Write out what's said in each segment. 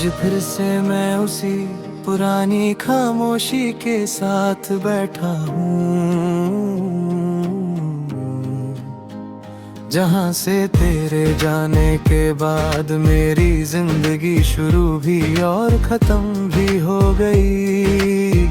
आज फिर से मैं उसी पुरानी खामोशी के साथ बैठा हूँ, जहाँ से तेरे जाने के बाद मेरी जिंदगी शुरू भी और खत्म भी हो गई।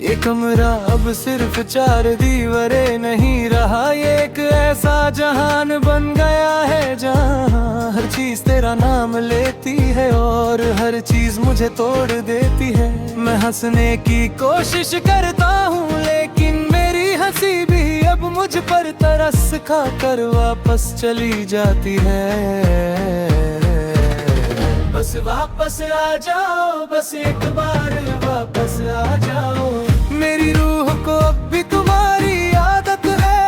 ये कमरा अब सिर्फ चार दीवारें नहीं रहा, ये एक ऐसा जहान बन गया है जहाँ हर चीज तेरा नाम लेती है और हर चीज मुझे तोड़ देती है। मैं हंसने की कोशिश करता हूँ लेकिन मेरी हंसी भी अब मुझ पर तरस खा कर वापस चली जाती है। बस वापस आ जाओ, बस एक बार वापस आ जाओ, मेरी रूह को अब भी तुम्हारी आदत है।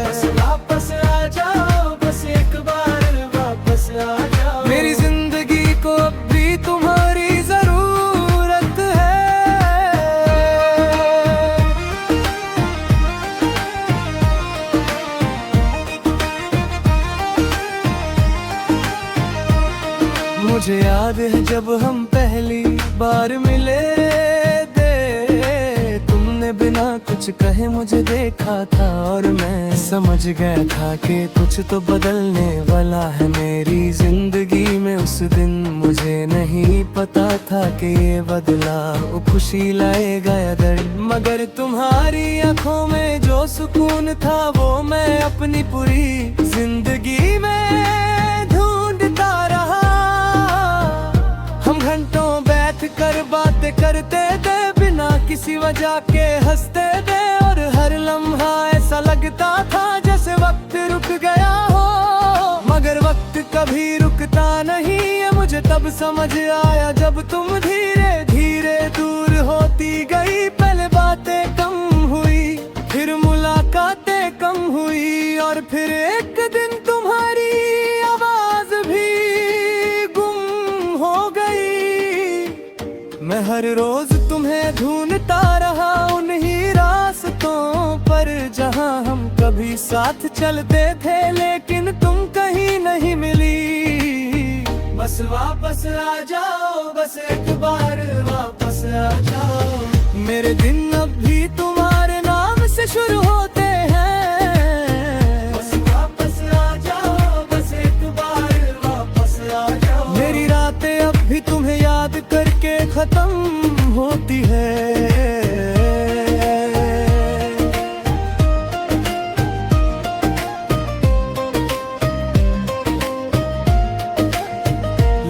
बस वापस आ जाओ, बस एक बार वापस आ जाओ, मेरी जिंदगी को अब भी तुम्हारी जरूरत है। मुझे याद है जब हम पहली बार मिले, तुमने बिना कुछ कहे मुझे देखा था और मैं समझ गया था कि कुछ तो बदलने वाला है मेरी जिंदगी में। उस दिन मुझे नहीं पता था कि ये बदलाव खुशी लाएगा या दर्द, मगर तुम्हारी आंखों में जो सुकून था वो मैं अपनी पूरी जिंदगी में ढूंढता रहा। हम घंटों बैठ कर बातें करते थे बिना किसी वजह के, हंसते थे और हर लम्हा ऐसा लगता था जैसे वक्त रुक गया हो, मगर वक्त कभी रुकता नहीं है। मुझे तब समझ आया जब तुम धीरे धीरे दूर होती गई। पहले बातें कम हुई, फिर मुलाकातें कम हुई और फिर एक दिन तुम्हारी आवाज भी गुम हो गई। मैं हर रोज तुम्हें ढूंढता रहा उन्हीं रास्तों पर जहां हम कभी साथ चलते थे, लेकिन तुम कहीं नहीं मिली। बस वापस आ जाओ, बस एक बार वापस आ जाओ, मेरे दिन अब भी तुम्हारे नाम से शुरू होते हैं। बस वापस आ जाओ, बस एक बार वापस आ जाओ, मेरी रातें अब भी तुम्हें याद करके खत्म होती है।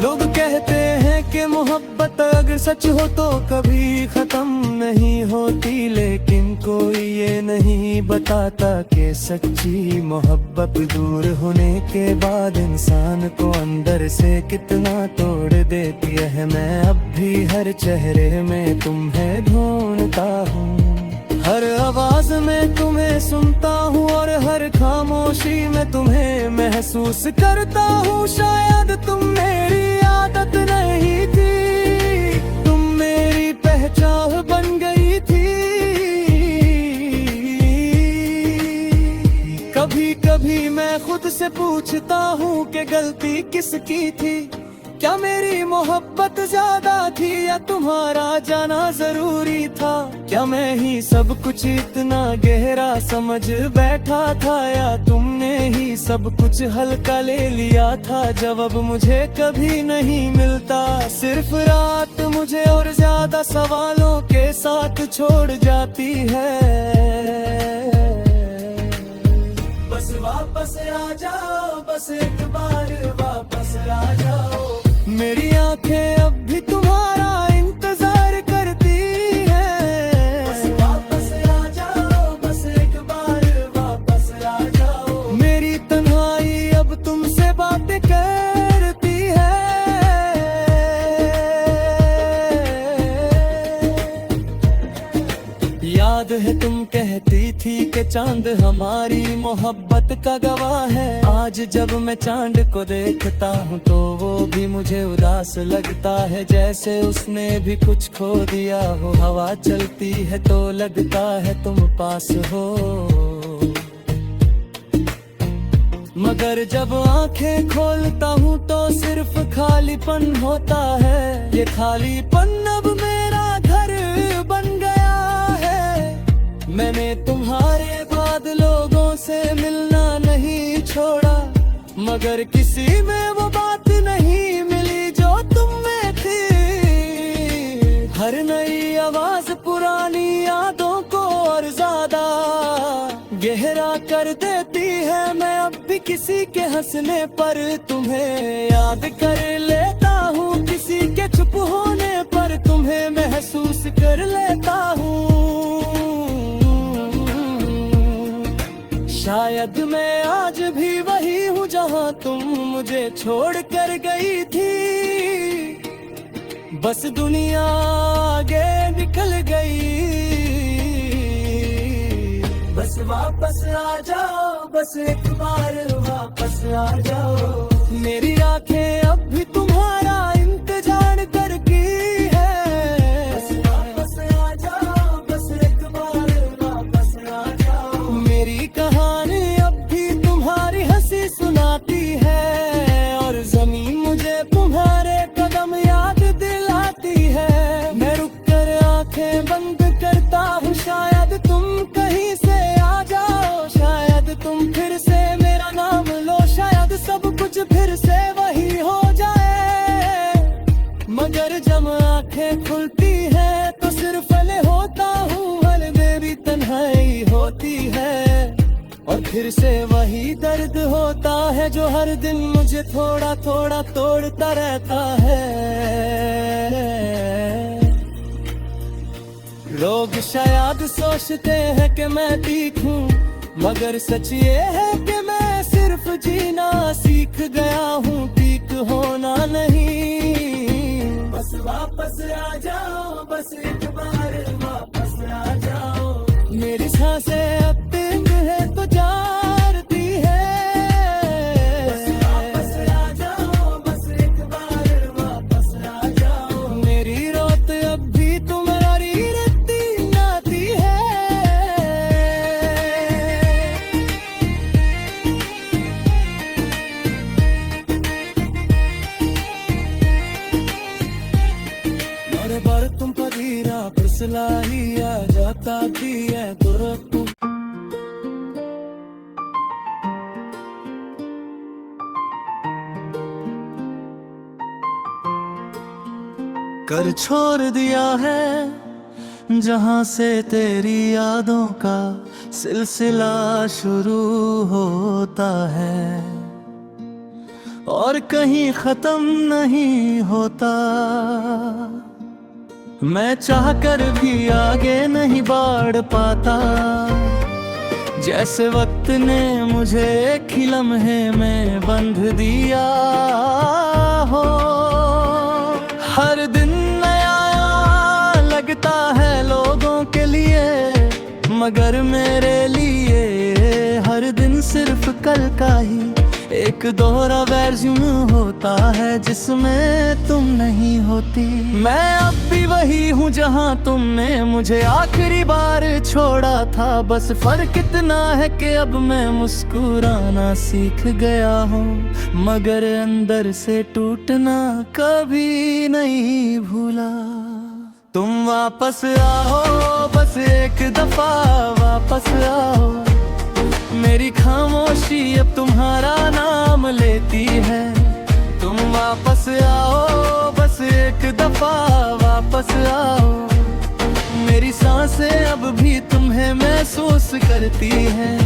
लोग कहते हैं कि मोहब्बत अगर सच हो तो कभी खत्म नहीं होती, लेकिन कोई ये नहीं बताता कि सच्ची मोहब्बत दूर होने के बाद इंसान को अंदर से कितना तोड़ देती है। मैं अब भी हर चेहरे में तुम्हें ढूंढता हूँ, हर आवाज में तुम्हें सुनता हूँ और हर खामोशी में तुम्हें महसूस करता हूँ। शायद तुम मेरी आदत नहीं थी, तुम मेरी पहचान बन गई थी। कभी कभी मैं खुद से पूछता हूँ कि गलती किसकी थी, क्या मेरी मोहब्बत ज्यादा थी या तुम्हारा जाना जरूरी था। क्या मैं ही सब कुछ इतना गहरा समझ बैठा था या तुमने ही सब कुछ हल्का ले लिया था। जवाब मुझे कभी नहीं मिलता, सिर्फ रात मुझे और ज्यादा सवालों के साथ छोड़ जाती है। बस वापस आ जाओ, बस एक बार वापस आ जाओ, मेरी आंखें अब भी तुम्हारा इंतजार करती हैं। बस वापस आ जाओ, बस एक बार वापस आ जाओ, मेरी तन्हाई अब तुमसे बातें करती है। याद है तुम कहती थी कि चांद हमारी मोहब्बत का गवाह है। आज जब मैं चांद को देखता हूँ तो वो भी मुझे उदास लगता है, जैसे उसने भी कुछ खो दिया हो। हवा चलती है तो लगता है तुम पास हो, मगर जब आंखें खोलता हूँ तो सिर्फ खालीपन होता है। ये खालीपन अब मेरा घर बन गया है। मैंने तुम्हारे बाद लोगों से मिलना नहीं छोड़ा, मगर किसी में वो बात नहीं मिली जो तुम में थी। हर नई आवाज पुरानी यादों को और ज्यादा गहरा कर देती है। मैं अब भी किसी के हंसने पर तुम्हें याद कर लेता हूँ, किसी के चुप होने पर तुम्हें महसूस कर लेता हूँ। शायद मैं आज भी वही हूँ जहाँ तुम मुझे छोड़ कर गई थी। बस दुनिया आगे निकल गई। बस वापस आ जाओ, बस एक बार वापस आ जाओ। मेरी आंखें अब भी तुम्हारा इंतजार करती है। बस वापस आ जाओ, बस एक बार वापस आ जाओ। मेरी कहानी अब भी तुम्हारी हंसी सुनाती है, और जमीन मुझे तुम्हारे कदम याद दिलाती है। मैं रुक कर आंखें बंद करता हूँ, शायद तुम कहीं से आ जाओ, शायद तुम फिर से मेरा नाम लो, शायद सब कुछ फिर से वही हो जाए। मगर जब आंखें खुलती है तो सिर्फ ले होता हूँ, हल मेरी तन्हाई होती है। और फिर से वही दर्द होता है जो हर दिन मुझे थोड़ा थोड़ा तोड़ता रहता है। लोग शायद सोचते हैं कि मैं ठीक हूँ, मगर सच ये है कि मैं सिर्फ जीना सीख गया हूँ, ठीक होना नहीं। बस वापस आ जाओ, बस एक बार वापस आ जाओ। मेरी सांसें अब तंग है तो जाती है। बस वापस आ जाओ, बस एक बार वापस आ जाओ। मेरी रात अब भी तुम्हारी रहती नाती है। बारे बार तुम पदीरा पर सलाहिया जाता भी है तुरंत। कर छोड़ दिया है जहां से तेरी यादों का सिलसिला शुरू होता है, और कहीं खत्म नहीं होता। मैं चाह कर भी आगे नहीं बढ़ पाता, जैसे वक्त ने मुझे एक ही लम्हे में बंध दिया हो। हर दिन नया लगता है लोगों के लिए, मगर मेरे लिए हर दिन सिर्फ कल का ही एक दोहरा वर्जन होता है जिसमें तुम नहीं होती। मैं अब भी वही हूँ जहाँ तुमने मुझे आखिरी बार छोड़ा था। बस फर्क इतना है कि अब मैं मुस्कुराना सीख गया हूँ, मगर अंदर से टूटना कभी नहीं भूला। तुम वापस आओ, बस एक दफा वापस आओ। मेरी खामोशी अब तुम्हारा नाम लेती है। तुम वापस आओ, बस एक दफा वापस आओ। मेरी सांसें अब भी तुम्हें महसूस करती हैं।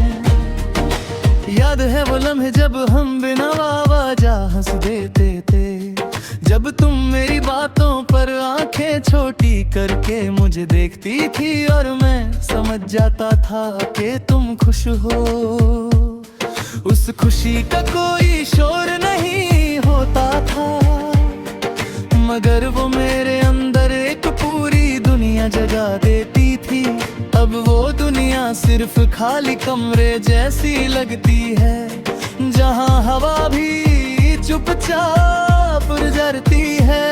याद है वो लम्हे जब हम बिना वजह हंस देते थे, जब तुम मेरी बातों पर आंखें छोटी करके मुझे देखती थी, और मैं समझ जाता था कि तुम खुश हो। उस खुशी का कोई शोर नहीं होता था, मगर वो मेरे अंदर एक पूरी दुनिया जगा देती थी। अब वो दुनिया सिर्फ खाली कमरे जैसी लगती है, जहाँ हवा भी चुपचाप गुजरती है।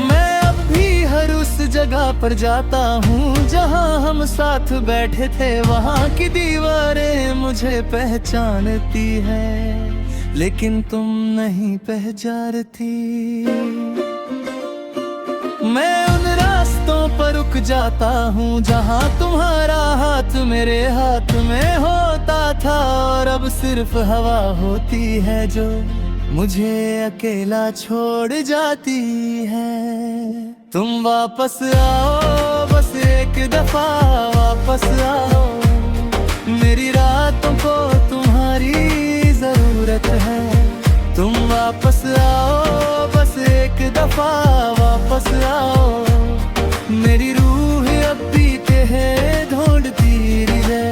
मैं अब भी हर उस जगह पर जाता हूँ जहाँ हम साथ बैठे थे, वहाँ की दीवारें मुझे पहचानती है। लेकिन तुम नहीं पहचानती। मैं उन रास्तों पर रुक जाता हूँ जहाँ तुम्हारा हाथ मेरे हाथ में होता था, और अब सिर्फ हवा होती है जो मुझे अकेला छोड़ जाती है। तुम वापस आओ, बस एक दफा वापस आओ, मेरी रातों को तुम्हारी जरूरत है। तुम वापस आओ, बस एक दफा वापस आओ, मेरी रूह अब भी है ढूंढती है।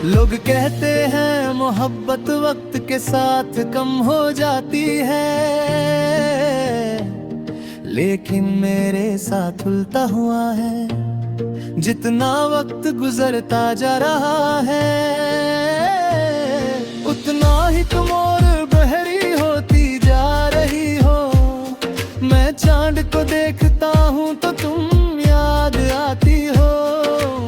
लोग कहते हैं मोहब्बत वक्त के साथ कम हो जाती है, लेकिन मेरे साथ उल्टा हुआ है। जितना वक्त गुजरता जा रहा है, उतना ही तुम और बहरी होती जा रही हो। मैं चांद को देखता हूँ तो तुम याद आती हो,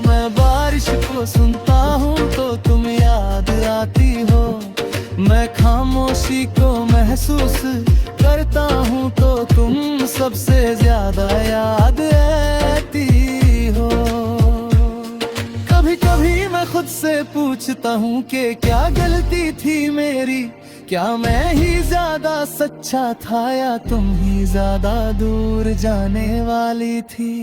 मैं बारिश को सुनता हूँ तो तुम याद आती हो, मैं खामोशी को महसूस करता हूँ तो तुम सबसे ज्यादा याद आती हो। कभी कभी मैं खुद से पूछता हूँ कि क्या गलती थी मेरी, क्या मैं ही ज्यादा सच्चा था या तुम ही ज्यादा दूर जाने वाली थी।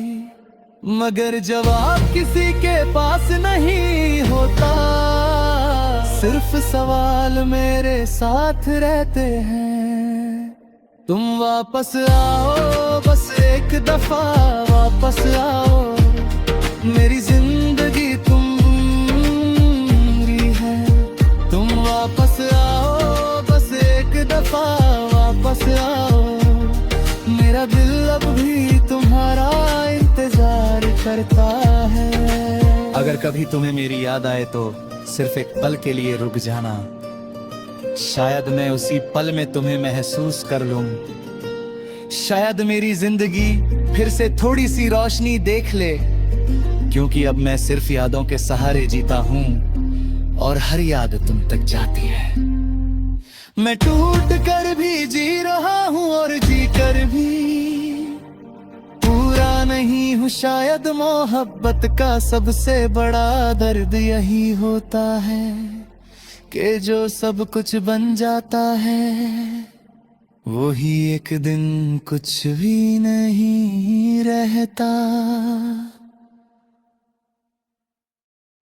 मगर जवाब किसी के पास नहीं होता, सिर्फ सवाल मेरे साथ रहते हैं। तुम वापस आओ, बस एक दफा वापस आओ, मेरी जिंदगी तुम्हारी है। तुम वापस आओ, बस एक दफा वापस आओ, मेरा दिल अब भी तुम्हारा इंतजार करता है। अगर कभी तुम्हें मेरी याद आए तो सिर्फ एक पल के लिए रुक जाना, शायद मैं उसी पल में तुम्हें महसूस कर लूं। शायद मेरी जिंदगी फिर से थोड़ी सी रोशनी देख ले, क्योंकि अब मैं सिर्फ यादों के सहारे जीता हूं और हर याद तुम तक जाती है। मैं टूट कर भी जी रहा हूँ और जी कर भी पूरा नहीं हूँ। शायद मोहब्बत का सबसे बड़ा दर्द यही होता है कि जो सब कुछ बन जाता है, वो ही एक दिन कुछ भी नहीं रहता।